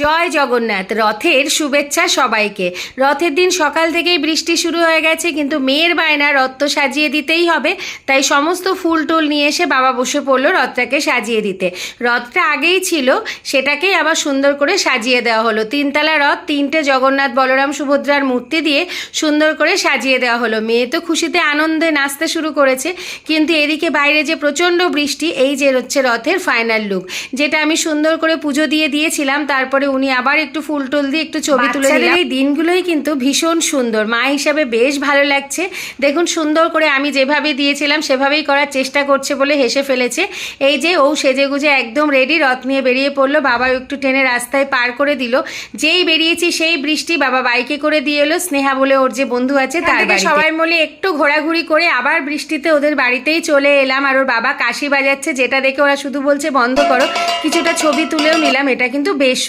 জয় জগন্নাথ। রথের শুভেচ্ছা সবাইকে। রথের দিন সকাল থেকেই বৃষ্টি শুরু হয়ে গেছে, কিন্তু মেয়ের বায়না রথ তো সাজিয়ে দিতেই হবে, তাই সমস্ত ফুল টুল নিয়ে এসে বাবা বসে পড়লো রথটাকে সাজিয়ে দিতে। রথটা আগেই ছিল, সেটাকেই আবার সুন্দর করে সাজিয়ে দেওয়া হলো। তিনতলা রথ, তিনটে জগন্নাথ বলরাম সুভদ্রার মূর্তি দিয়ে সুন্দর করে সাজিয়ে দেওয়া হলো। মেয়ে তো খুশিতে আনন্দে নাচতে শুরু করেছে, কিন্তু এদিকে বাইরে যে প্রচণ্ড বৃষ্টি, এই যে হচ্ছে রথের ফাইনাল লুক, যেটা আমি সুন্দর করে পুজো দিয়েছিলাম। তারপরে উনি আবার একটু ফুল টুল দিয়ে একটু ছবি তুলে দিলেন। এই দিনগুলোই কিন্তু ভীষণ সুন্দর, মা হিসাবে বেশ ভালো লাগছে। দেখুন সুন্দর করে আমি যেভাবে দিয়েছিলাম সেভাবেই করার চেষ্টা করছে বলে হেসে ফেলেছে। এই যে ও সেজেগুজে একদম রেডি, রথ নিয়ে বেরিয়ে পড়লো। বাবা একটু টেনে রাস্তায় পার করে দিল। যেই বেরিয়েছি সেই বৃষ্টি, বাবা বাইকে করে দিয়ে এলো। স্নেহা বলে ওর যে বন্ধু আছে তার বাড়িতে সবাই মিলে একটু ঘোরাঘুরি করে আবার বৃষ্টিতে ওদের বাড়িতেই চলে এলাম। আর ওর বাবা কাশি বাজাচ্ছে, যেটা দেখে ওরা শুধু বলছে বন্ধ করো। কিছুটা ছবি তুলেও নিলাম, এটা কিন্তু বেশ